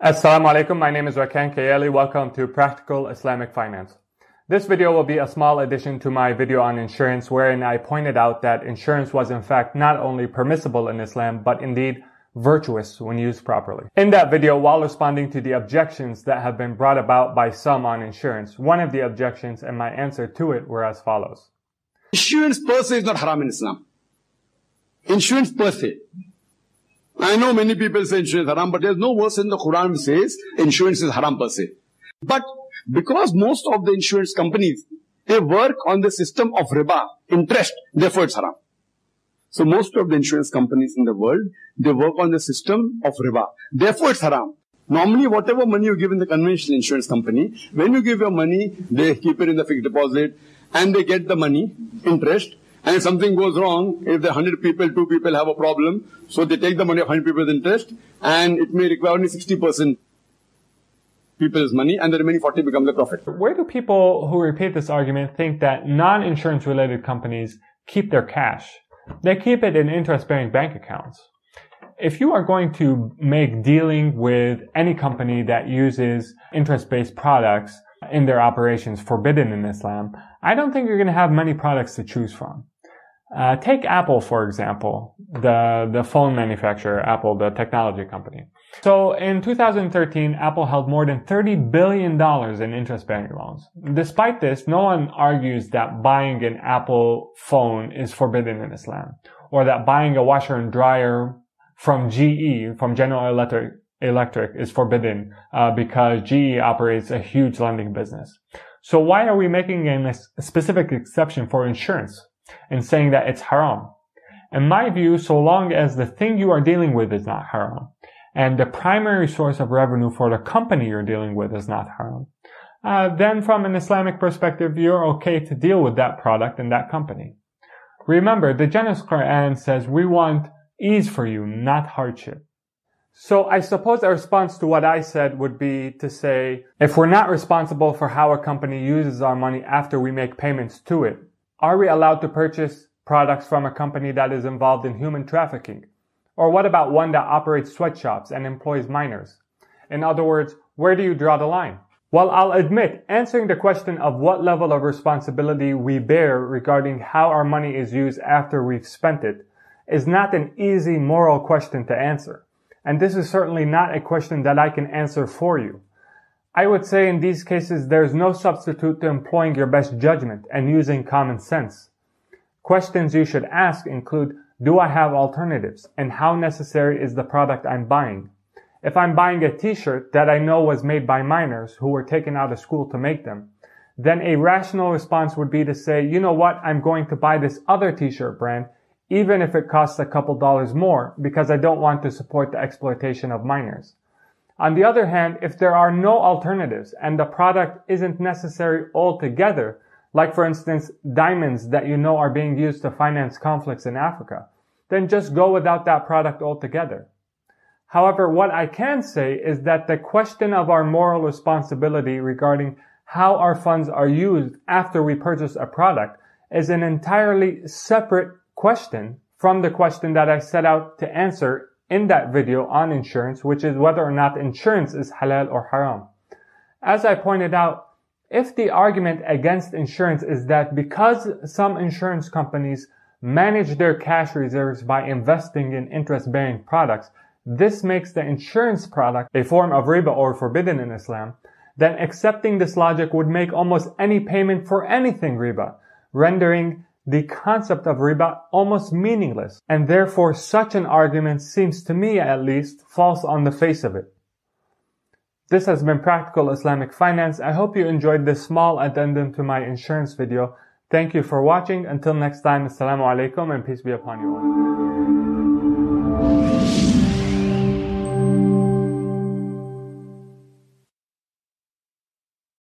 Assalamu alaikum, my name is Rakan Kayali. Welcome to Practical Islamic Finance. This video will be a small addition to my video on insurance, wherein I pointed out that insurance was in fact not only permissible in Islam, but indeed virtuous when used properly. In that video, while responding to the objections that have been brought about by some on insurance, one of the objections and my answer to it were as follows. Insurance per se is not haram in Islam. Insurance per se. I know many people say insurance is haram, but there's no verse in the Quran which says insurance is haram per se. But because most of the insurance companies, they work on the system of riba, interest, therefore it's haram. So most of the insurance companies in the world, they work on the system of riba, therefore it's haram. Normally, whatever money you give in the conventional insurance company, when you give your money, they keep it in the fixed deposit and they get the money, interest. And if something goes wrong, if the 100 people, 2 people have a problem, so they take the money of 100 people's interest, and it may require only 60% people's money, and the remaining 40 become the profit. Where do people who repeat this argument think that non-insurance related companies keep their cash? They keep it in interest-bearing bank accounts. If you are going to make dealing with any company that uses interest-based products in their operations forbidden in Islam, I don't think you're going to have many products to choose from. Take Apple, for example, the phone manufacturer, Apple, the technology company. So in 2013, Apple held more than $30 billion in interest-bearing loans. Despite this, no one argues that buying an Apple phone is forbidden in Islam, or that buying a washer and dryer from GE, from General Electric, is forbidden because GE operates a huge lending business. So why are we making a specific exception for insurance and saying that it's haram? In my view, so long as the thing you are dealing with is not haram, and the primary source of revenue for the company you're dealing with is not haram, then from an Islamic perspective, you're okay to deal with that product and that company. Remember, the generous Quran says we want ease for you, not hardship. So I suppose a response to what I said would be to say, if we're not responsible for how a company uses our money after we make payments to it, are we allowed to purchase products from a company that is involved in human trafficking? Or what about one that operates sweatshops and employs minors? In other words, where do you draw the line? Well, I'll admit, answering the question of what level of responsibility we bear regarding how our money is used after we've spent it is not an easy moral question to answer. And this is certainly not a question that I can answer for you. I would say in these cases, there's no substitute to employing your best judgment and using common sense. Questions you should ask include, do I have alternatives? And how necessary is the product I'm buying? If I'm buying a t-shirt that I know was made by minors who were taken out of school to make them, then a rational response would be to say, you know what, I'm going to buy this other t-shirt brand even if it costs a couple dollars more, because I don't want to support the exploitation of minors. On the other hand, if there are no alternatives and the product isn't necessary altogether, like for instance, diamonds that you know are being used to finance conflicts in Africa, then just go without that product altogether. However, what I can say is that the question of our moral responsibility regarding how our funds are used after we purchase a product is an entirely separate question from the question that I set out to answer in that video on insurance, which is whether or not insurance is halal or haram. As I pointed out, if the argument against insurance is that because some insurance companies manage their cash reserves by investing in interest-bearing products, this makes the insurance product a form of riba or forbidden in Islam, then accepting this logic would make almost any payment for anything riba, rendering the concept of riba almost meaningless, and therefore such an argument seems to me at least false on the face of it. This has been Practical Islamic Finance. I hope you enjoyed this small addendum to my insurance video. Thank you for watching. Until next time, Assalamu alaikum and peace be upon you all.